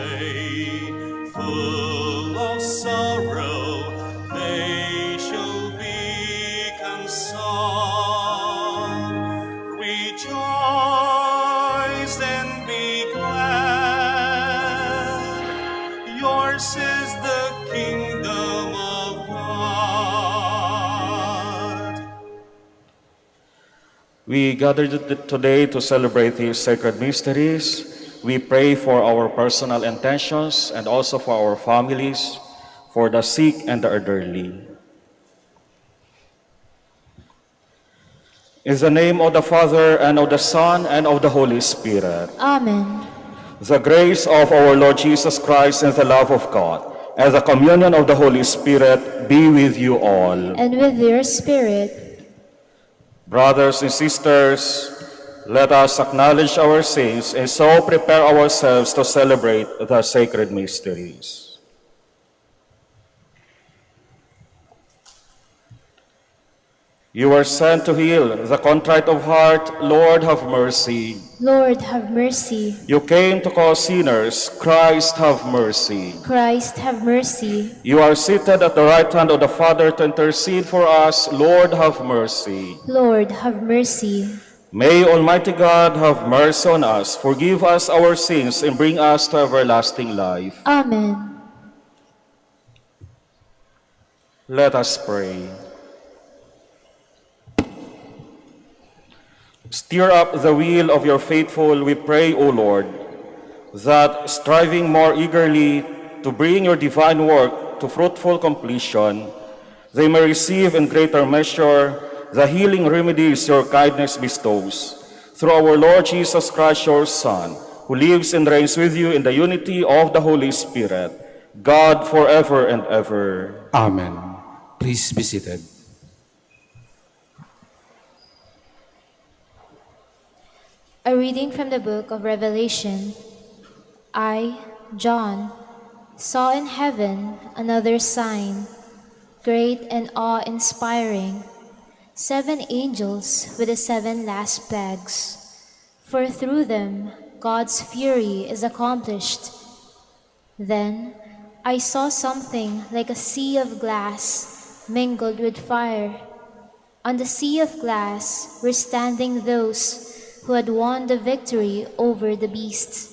day, full of sorrow, they shall be consoled. Rejoice and be glad. Yours is the kingdom of God. We gathered today to celebrate these sacred mysteries. We pray for our personal intentions and also for our families, for the sick and the elderly. In the name of the Father, and of the Son, and of the Holy Spirit. Amen. The grace of our Lord Jesus Christ and the love of God, and the communion of the Holy Spirit be with you all. And with your spirit. Brothers and sisters, let us acknowledge our sins and so prepare ourselves to celebrate the sacred mysteries. You are sent to heal the contrite of heart. Lord, have mercy. Lord, have mercy. You came to call sinners. Christ, have mercy. Christ, have mercy. You are seated at the right hand of the Father to intercede for us. Lord, have mercy. Lord, have mercy. May Almighty God have mercy on us, forgive us our sins, and bring us to everlasting life. Amen. Let us pray. Stir up the will of your faithful, we pray, O Lord, that striving more eagerly to bring your divine work to fruitful completion, they may receive in greater measure the healing remedies your kindness bestows. Through our Lord Jesus Christ, your Son, who lives and reigns with you in the unity of the Holy Spirit, God forever and ever. Amen. Please be seated. A reading from the book of Revelation. I, John, saw in heaven another sign, great and awe-inspiring, 7 angels with the 7 last plagues. For through them God's fury is accomplished. Then I saw something like a sea of glass mingled with fire. On the sea of glass were standing those who had won the victory over the beast,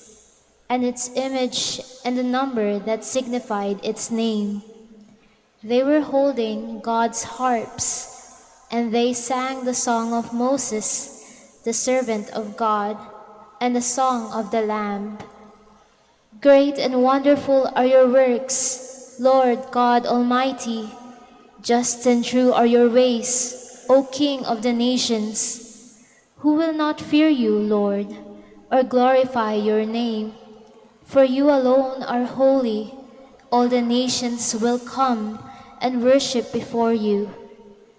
and its image and the number that signified its name. They were holding God's harps, and they sang the song of Moses, the servant of God, and the song of the Lamb. Great and wonderful are your works, Lord God Almighty. Just and true are your ways, O King of the nations. Who will not fear you, Lord, or glorify your name? For you alone are holy. All the nations will come and worship before you,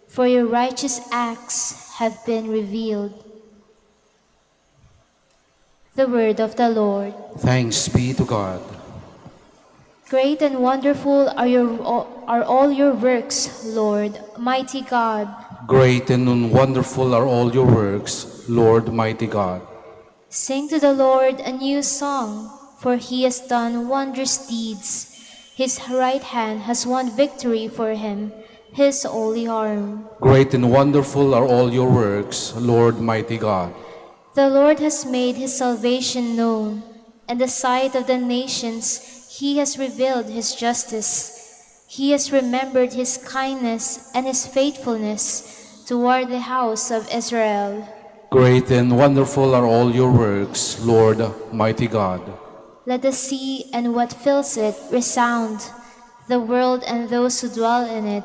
for your righteous acts have been revealed. The word of the Lord. Thanks be to God. Great and wonderful are all your works, Lord, mighty God. Great and wonderful are all your works, Lord, mighty God. Sing to the Lord a new song, for he has done wondrous deeds. His right hand has won victory for him, his holy arm. Great and wonderful are all your works, Lord, mighty God. The Lord has made his salvation known, and the sight of the nations he has revealed his justice. He has remembered his kindness and his faithfulness toward the house of Israel. Great and wonderful are all your works, Lord, mighty God. Let the sea and what fills it resound, the world and those who dwell in it.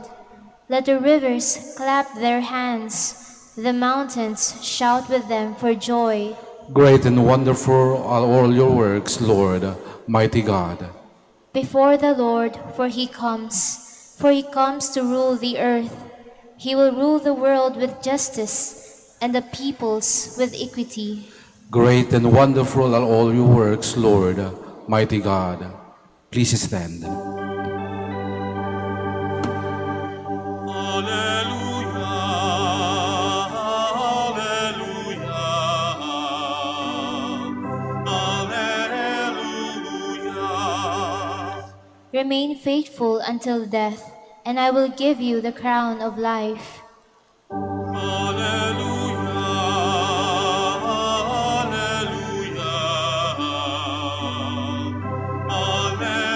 Let the rivers clap their hands, the mountains shout with them for joy. Great and wonderful are all your works, Lord, mighty God. Before the Lord, for he comes to rule the earth. He will rule the world with justice and the peoples with equity. Great and wonderful are all your works, Lord, mighty God. Please stand. Alleluia, alleluia, alleluia. Remain faithful until death, and I will give you the crown of life. Alleluia, alleluia, alleluia.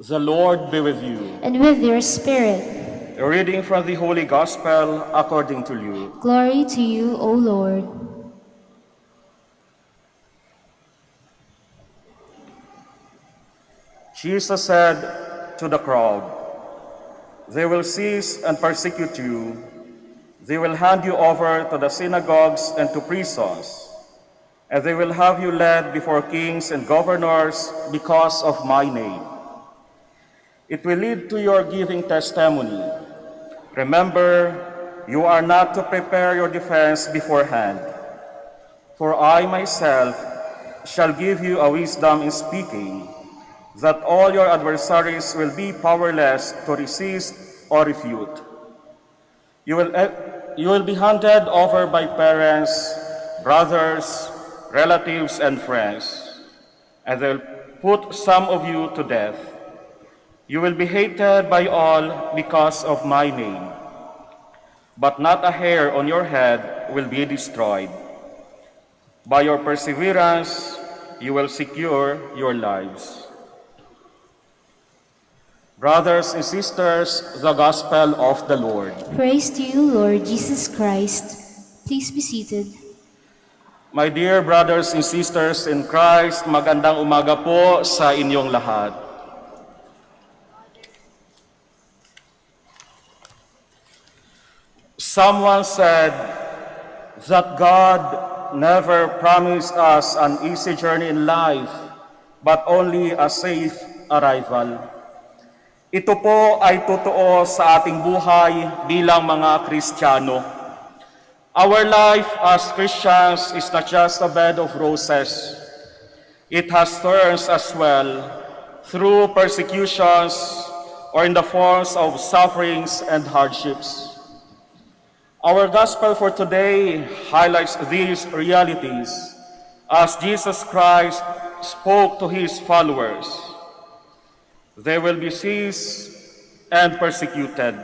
The Lord be with you. And with your spirit. A reading from the Holy Gospel according to Luke. Glory to you, O Lord. Jesus said to the crowd, "They will seize and persecute you. They will hand you over to the synagogues and to prisons, and they will have you led before kings and governors because of my name. It will lead to your giving testimony. Remember, you are not to prepare your defense beforehand, for I myself shall give you a wisdom in speaking, that all your adversaries will be powerless to resist or refute. You will be handed over by parents, brothers, relatives, and friends, and they'll put some of you to death. You will be hated by all because of my name, but not a hair on your head will be destroyed. By your perseverance, you will secure your lives." Brothers and sisters, the Gospel of the Lord. Praise to you, Lord Jesus Christ. Please be seated. My dear brothers and sisters in Christ, magandang umaga po sa inyong lahat. Someone said that God never promised us an easy journey in life, but only a safe arrival. Ito po ay totoo sa ating buhay bilang mga Kristiyano. Our life as Christians is not just a bed of roses. It has thorns as well, through persecutions or in the forms of sufferings and hardships. Our gospel for today highlights these realities as Jesus Christ spoke to his followers. They will be seized and persecuted.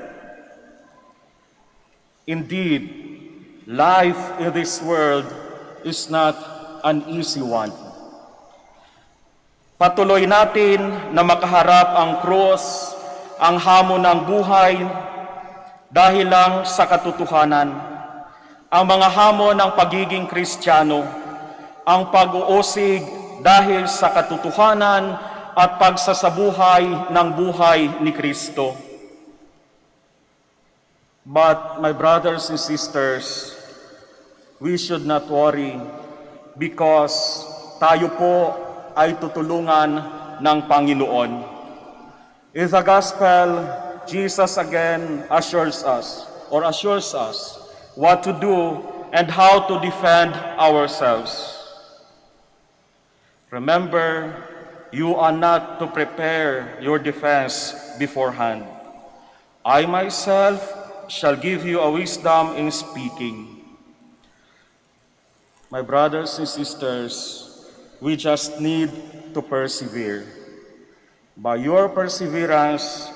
Indeed, life in this world is not an easy one. Patuloy natin na makaharap ang krus, ang hamon ng buhay, dahil lang sa katotohanan, ang mga hamon ng pagiging Kristiyano, ang pag-uusig dahil sa katotohanan at pagsasabuhay ng buhay ni Kristo. But my brothers and sisters, we should not worry because tayo po ay tutulungan ng Panginoon. In the Gospel, Jesus again assures us what to do and how to defend ourselves. Remember, you are not to prepare your defense beforehand. I myself shall give you a wisdom in speaking. My brothers and sisters, we just need to persevere. By your perseverance,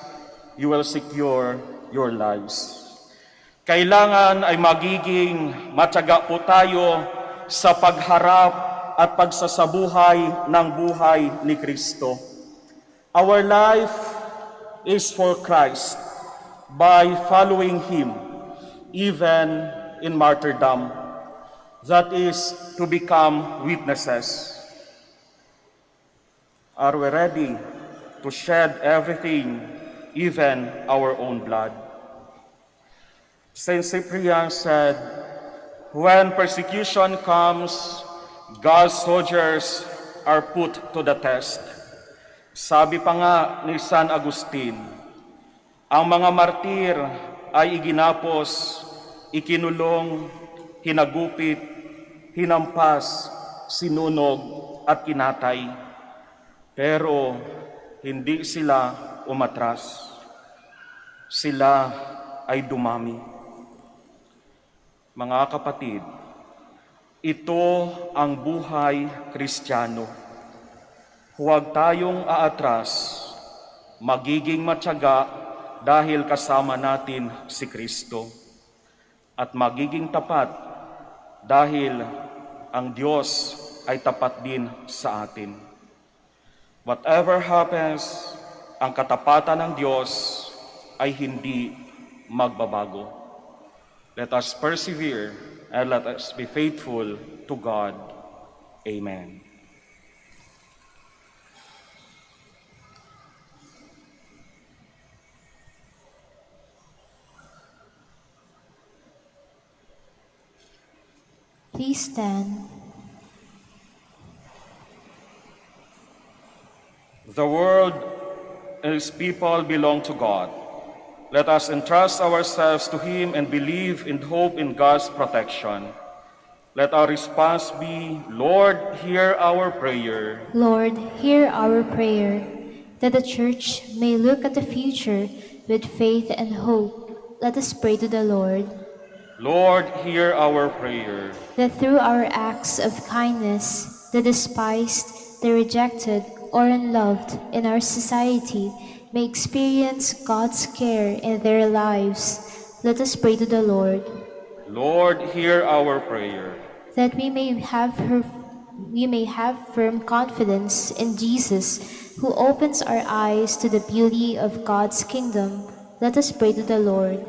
you will secure your lives. Kailangan ay magiging matyaga po tayo sa pagharap at pagsasabuhay ng buhay ni Kristo. Our life is for Christ by following Him, even in martyrdom. That is to become witnesses. Are we ready to shed everything, even our own blood? Saint Cyprian said, "When persecution comes, God's soldiers are put to the test." Sabi pa nga ni San Agustin, ang mga martir ay iginapos, ikinulong, hinagupit, hinampas, sinunog at kinatay. Pero hindi sila umatras. Sila ay dumami. Mga kapatid, Ito ang buhay Kristiyano. Huwag tayong aatras, magiging matyaga dahil kasama natin si Kristo. At magiging tapat dahil ang Diyos ay tapat din sa atin. Whatever happens, ang katapatan ng Diyos ay hindi magbabago. Let us persevere and let us be faithful to God. Amen. Please stand. The world and its people belong to God. Let us entrust ourselves to Him and believe and hope in God's protection. Let our response be, Lord, hear our prayer. Lord, hear our prayer, that the Church may look at the future with faith and hope. Let us pray to the Lord. Lord, hear our prayer. That through our acts of kindness, the despised, the rejected, or unloved in our society may experience God's care in their lives. Let us pray to the Lord. Lord, hear our prayer. That we may have firm confidence in Jesus, who opens our eyes to the beauty of God's kingdom. Let us pray to the Lord.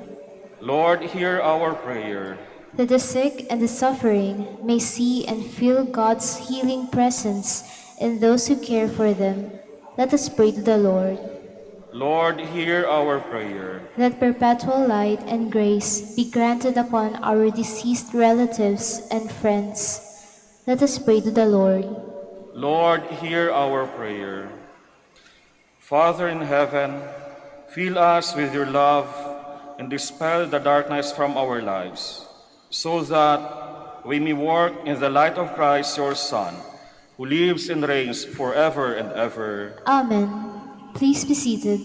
Lord, hear our prayer. That the sick and the suffering may see and feel God's healing presence in those who care for them. Let us pray to the Lord. Lord, hear our prayer. That perpetual light and grace be granted upon our deceased relatives and friends. Let us pray to the Lord. Lord, hear our prayer. Father in heaven, fill us with your love and dispel the darkness from our lives, so that we may walk in the light of Christ, your Son, who lives and reigns forever and ever. Amen. Please be seated.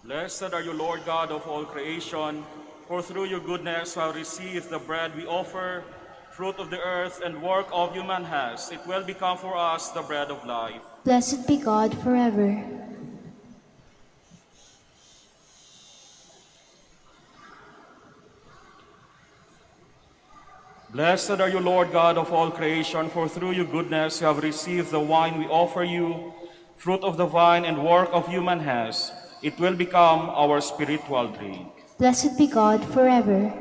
Blessed are you, Lord God of all creation, for through your goodness we have received the bread we offer, fruit of the earth and work of human hands. It will become for us the bread of life. Blessed be God forever. Blessed are you, Lord God of all creation, for through your goodness we have received the wine we offer you, fruit of the vine and work of human hands. It will become our spiritual drink. Blessed be God forever.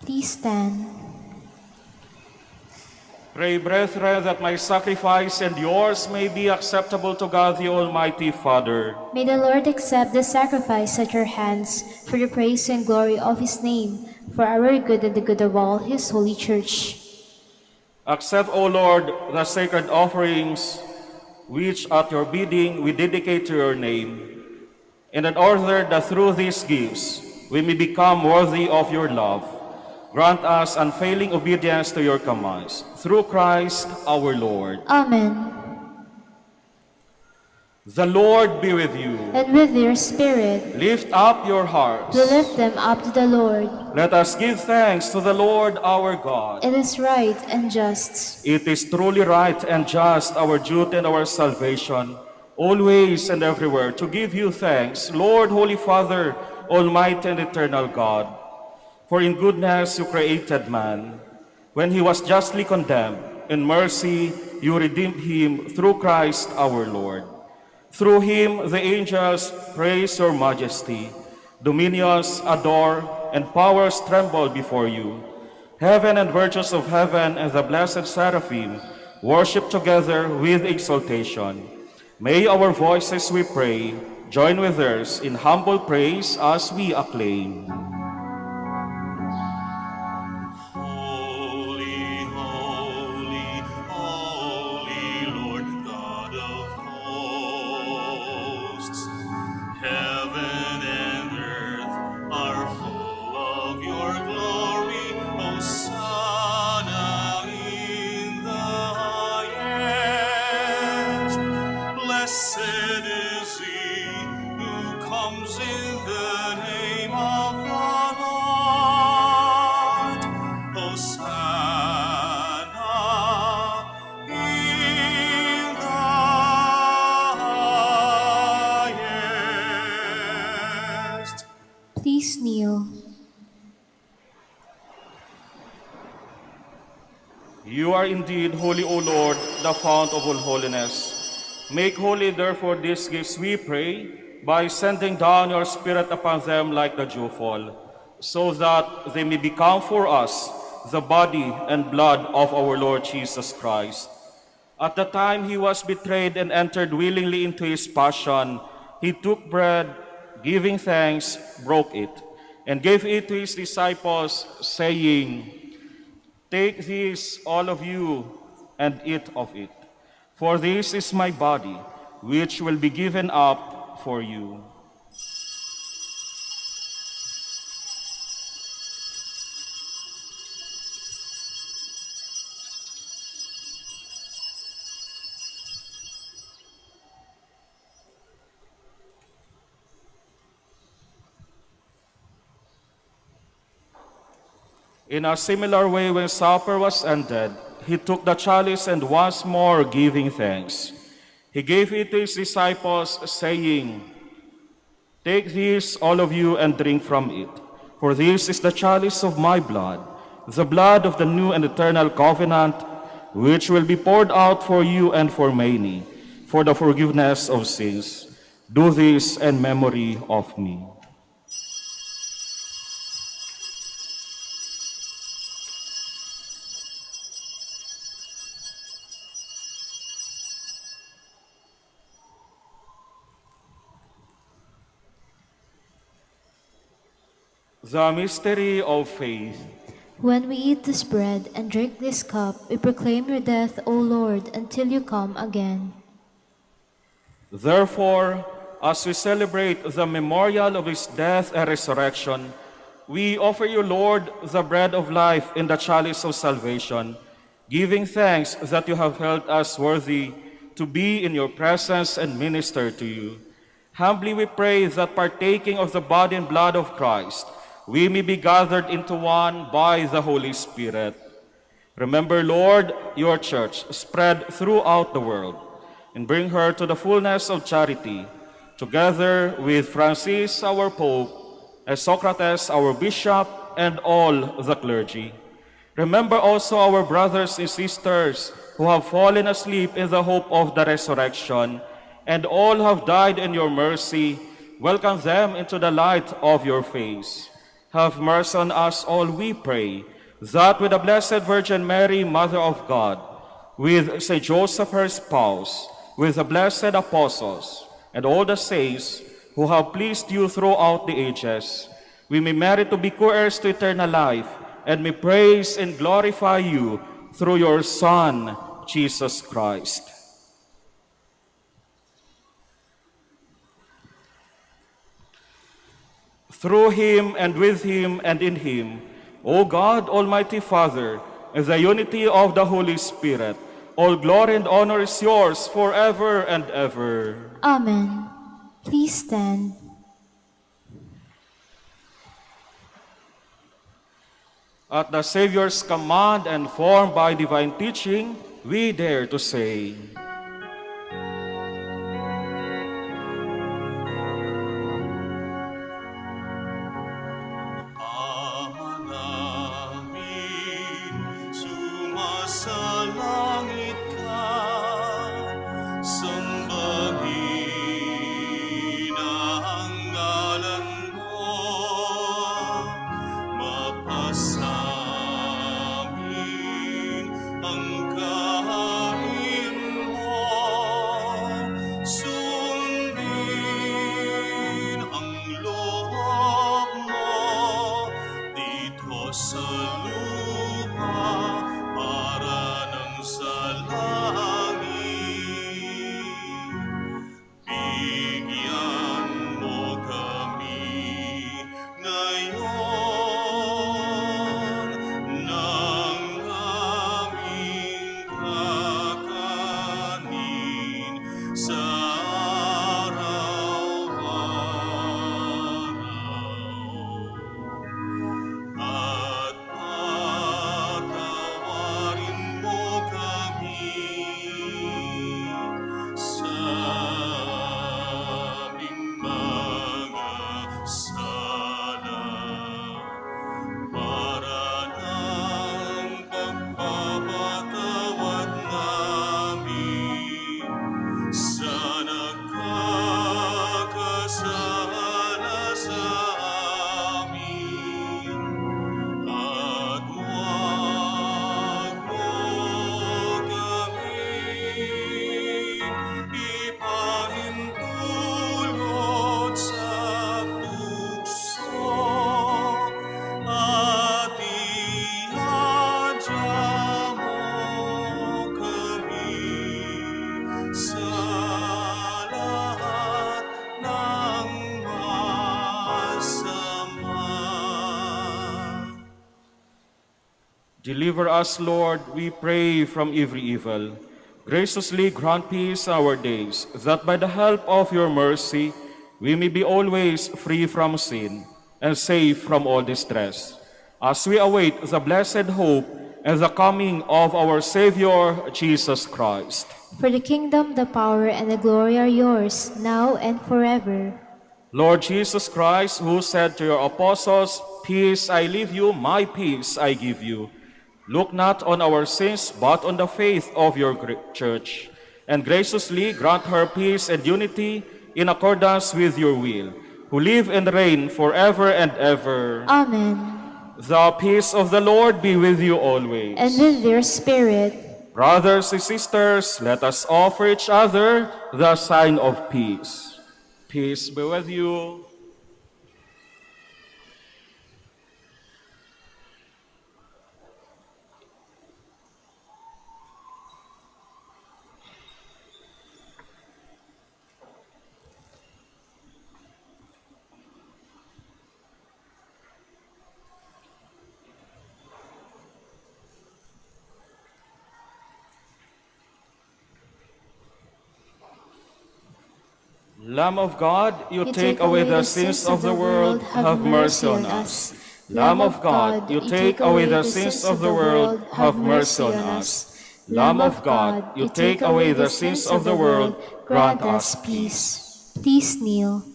Please stand. Pray, brethren, that my sacrifice and yours may be acceptable to God the Almighty Father. May the Lord accept the sacrifice at your hands for the praise and glory of his name, for our good and the good of all his holy church. Accept, O Lord, the sacred offerings which at your bidding we dedicate to your name, and in order that through these gifts we may become worthy of your love. Grant us unfailing obedience to your commands. Through Christ our Lord. Amen. The Lord be with you. And with your spirit, Lift up your hearts. we lift them up to the Lord. Let us give thanks to the Lord our God. It is right and just. It is truly right and just, our duty and our salvation, always and everywhere, to give you thanks, Lord, Holy Father, Almighty and eternal God. For in goodness you created man. When he was justly condemned, in mercy you redeemed him through Christ our Lord. Through him the angels praise your majesty. Dominions adore and powers tremble before you. Heaven and virtues of heaven and the blessed seraphim worship together with exultation. May our voices, we pray, join with theirs in humble praise as we acclaim. Holy, holy, holy Lord God of hosts. Heaven and earth are full of your glory. Hosanna in the highest. Blessed is he who comes in the name of the Lord. Hosanna in the highest. Please kneel. You are indeed holy, O Lord, the fount of all holiness. Make holy, therefore, these gifts, we pray, by sending down your Spirit upon them like the dewfall, so that they may become for us the body and blood of our Lord Jesus Christ. At the time he was betrayed and entered willingly into his passion, he took bread, giving thanks, broke it, and gave it to his disciples, saying, "Take this, all of you, and eat of it. For this is my body, which will be given up for you." In a similar way, when supper was ended, he took the chalice and once more giving thanks, he gave it to his disciples, saying, "Take this, all of you, and drink from it. For this is the chalice of my blood, the blood of the new and eternal covenant, which will be poured out for you and for many, for the forgiveness of sins. Do this in memory of me." The mystery of faith. When we eat this bread and drink this cup, we proclaim your death, O Lord, until you come again. Therefore, as we celebrate the memorial of his death and resurrection, we offer you, Lord, the bread of life in the chalice of salvation, giving thanks that you have held us worthy to be in your presence and minister to you. Humbly we pray that partaking of the body and blood of Christ, we may be gathered into one by the Holy Spirit. Remember, Lord, your church spread throughout the world, and bring her to the fullness of charity, together with Francis, our Pope, and Socrates, our Bishop, and all the clergy. Remember also our brothers and sisters who have fallen asleep in the hope of the resurrection, and all have died in your mercy. Welcome them into the light of your face. Have mercy on us all, we pray, that with the Blessed Virgin Mary, Mother of God, with Saint Joseph, her spouse, with the blessed apostles, and all the saints who have pleased you throughout the ages, we may merit to be co-heirs to eternal life, and may praise and glorify you through your Son, Jesus Christ. Through him, and with him, and in him, O God, Almighty Father, in the unity of the Holy Spirit, all glory and honor is yours forever and ever. Amen. Please stand. At the Savior's command and formed by divine teaching, we dare to say, Ama namin, sumasalangit ka, sambahin ang ngalan mo, mapasamin ang kaharian mo, sundin ang loob mo dito sa lupa para nang sa langit. Bigyan mo kami ngayon ng aming kakanin sa araw-araw. At patawarin mo kami sa aming mga sala, para ng pagpapatawad namin sa nagkakasala sa amin. At huwag mo kaming ipahintulot sa tukso, at iadya mo kami sa lahat ng masama. Deliver us, Lord, we pray, from every evil. Graciously grant peace our days, that by the help of your mercy we may be always free from sin and safe from all distress, as we await the blessed hope and the coming of our Savior, Jesus Christ. For the kingdom, the power, and the glory are yours, now and forever. Lord Jesus Christ, who said to your apostles, "Peace I leave you, my peace I give you," look not on our sins, but on the faith of your church, and graciously grant her peace and unity in accordance with your will, who live and reign forever and ever. Amen. The peace of the Lord be with you always. And with your spirit. Brothers and sisters, let us offer each other the sign of peace. Peace be with you. Lamb of God, you take away the sins of the world, have mercy on us. Lamb of God, you take away the sins of the world, have mercy on us. Lamb of God, you take away the sins of the world, grant us peace. Please kneel.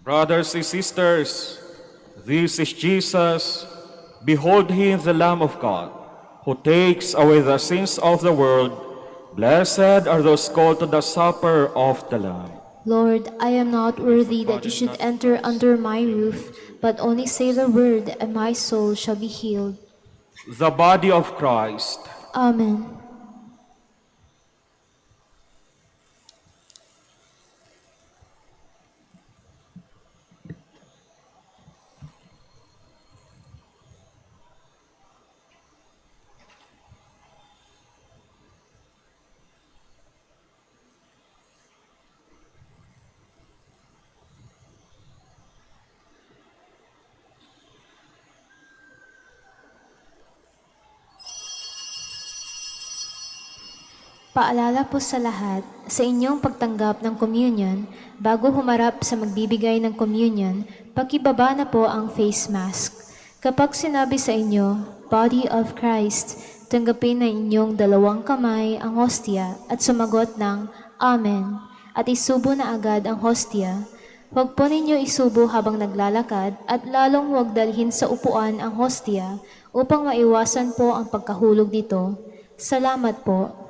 Brothers and sisters, this is Jesus. Behold him, the Lamb of God, who takes away the sins of the world. Blessed are those called to the supper of the Lamb. Lord, I am not worthy that you should enter under my roof, but only say the word, and my soul shall be healed. The body of Christ. Amen. Paalala po sa lahat, sa inyong pagtanggap ng communion, bago humarap sa magbibigay ng communion, pakibaba na po ang face mask. Kapag sinabi sa inyo, Body of Christ, tanggapin na inyong dalawang kamay ang hostia at sumagot ng Amen at isubo na agad ang hostia. Huwag po ninyo isubo habang naglalakad at lalong huwag dalhin sa upuan ang hostia upang maiwasan po ang pagkahulog nito. Salamat po.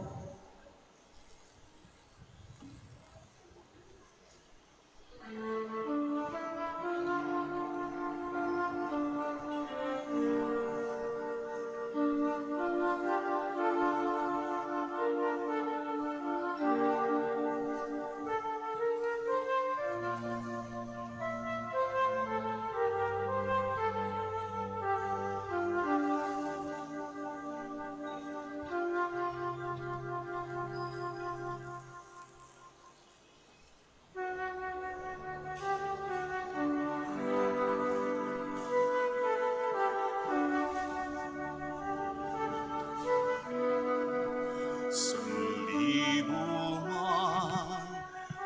Sanlibutan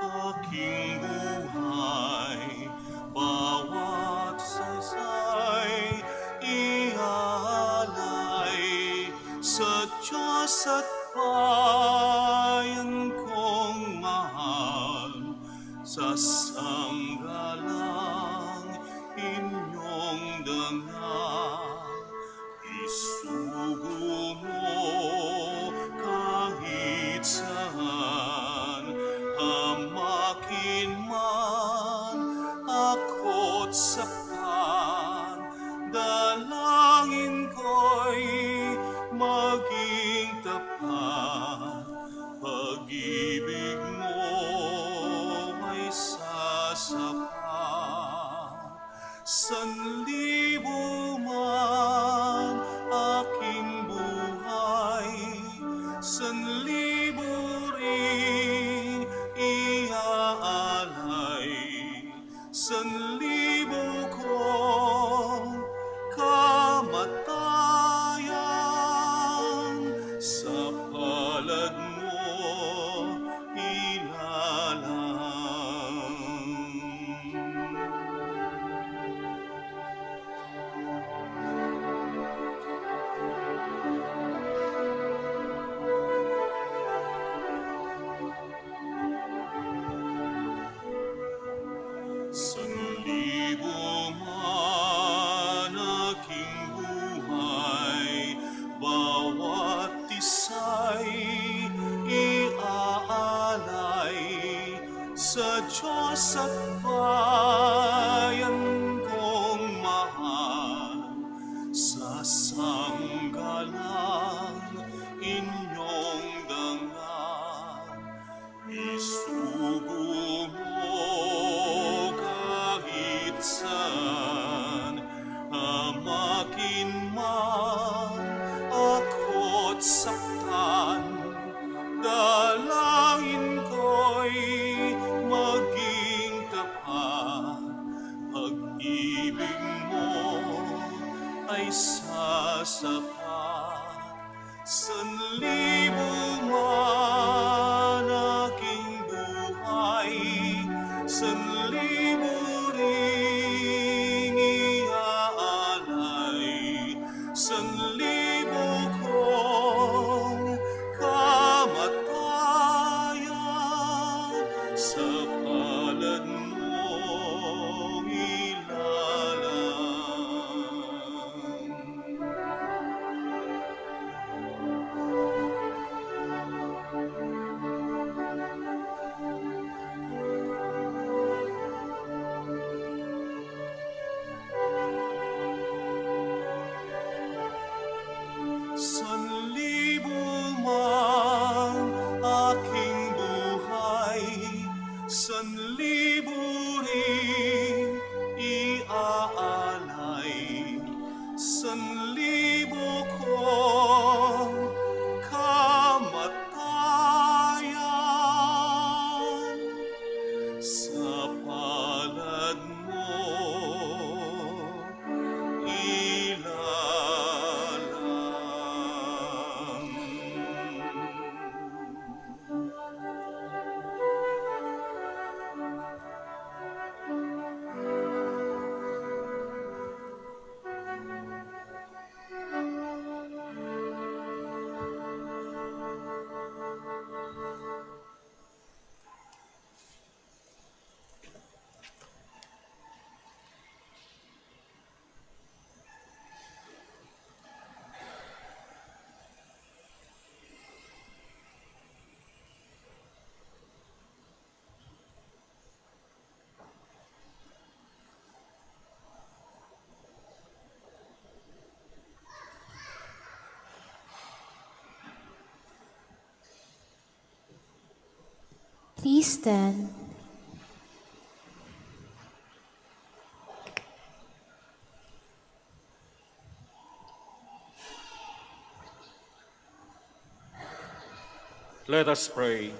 aking buhay, bawat saysay iaalay sa Diyos at bayan kong mahal, sa sanggalang inyong dangal. Isugo mo kahit saan, hamakin man ako't saktan, dalangin ko'y maging tapat, pag-ibig mo ay sasapat. Sanlibo man aking buhay, sanlibo rin iaalay, sanlibo kong kamatayan, sa palad mo ilalang. Sanlibo man aking buhay, bawat isa'y iaalay, sa Diyos at bayan kong mahal, sa sanggalang inyong dangal. Isugo mo kahit saan, hamakin man ako't saktan, dalangin ko'y maging tapat, pag-ibig mo ay sasapat. Sanlibo man aking buhay, sanlibo ring iaalay, sanlibo kong kamatayan, sa palad mo ilalang. Please stand. Let us pray.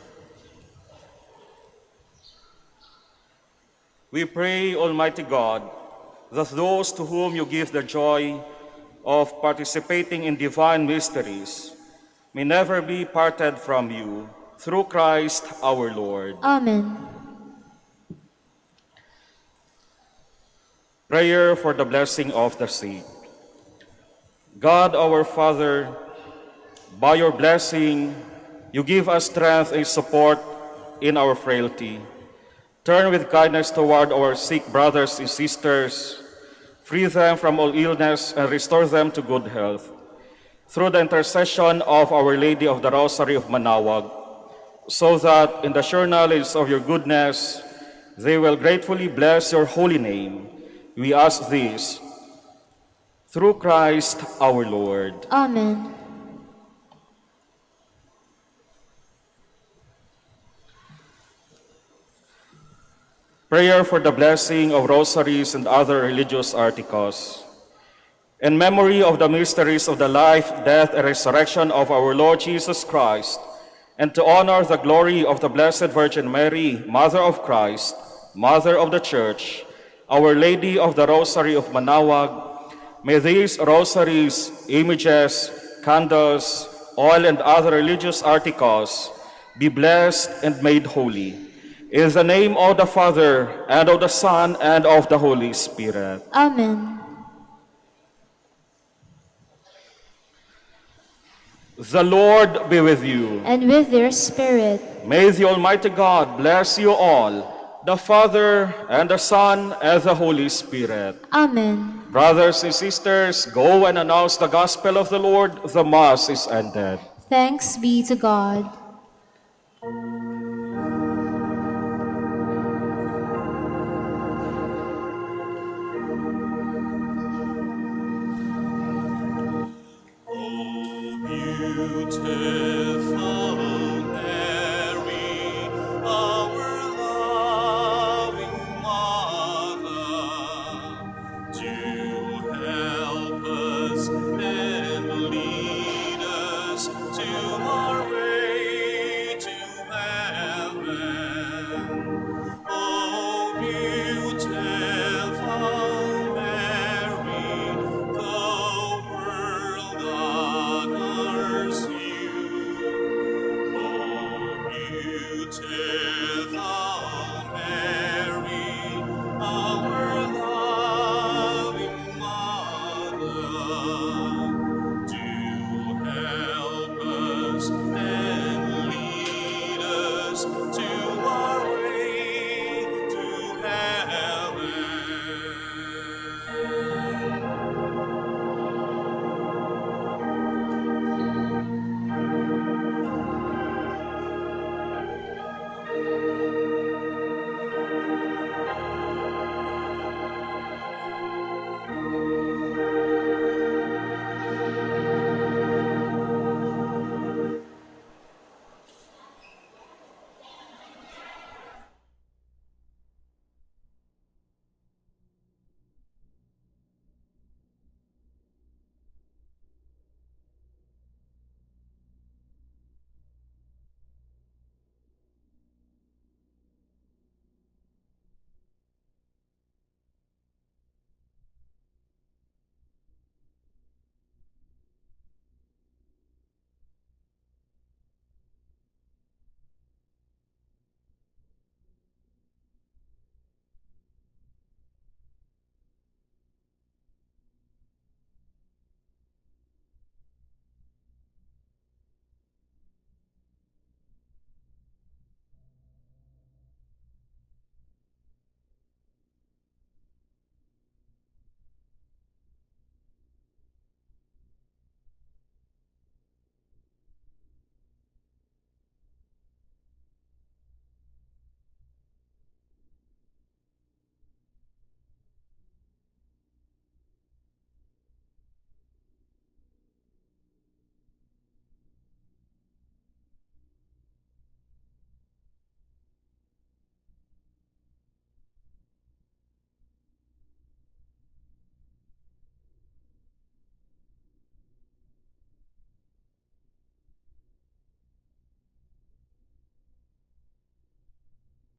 We pray, Almighty God, that those to whom you give the joy of participating in divine mysteries may never be parted from you, through Christ our Lord. Amen. Prayer for the blessing of the sick. God our Father, by your blessing, you give us strength and support in our frailty. Turn with kindness toward our sick brothers and sisters, free them from all illness, and restore them to good health. Through the intercession of Our Lady of the Rosary of Manaoag, so that in the sure knowledge of your goodness, they will gratefully bless your holy name. We ask this through Christ our Lord. Amen. Prayer for the blessing of rosaries and other religious articles. In memory of the mysteries of the life, death, and resurrection of our Lord Jesus Christ, and to honor the glory of the Blessed Virgin Mary, Mother of Christ, Mother of the Church, Our Lady of the Rosary of Manaoag, may these rosaries, images, candles, oil, and other religious articles be blessed and made holy. In the name of the Father, and of the Son, and of the Holy Spirit. Amen. The Lord be with you. And with your spirit. May the Almighty God bless you all, the Father, and the Son, and the Holy Spirit. Amen. Brothers and sisters, go and announce the gospel of the Lord. The Mass is ended. Thanks be to God.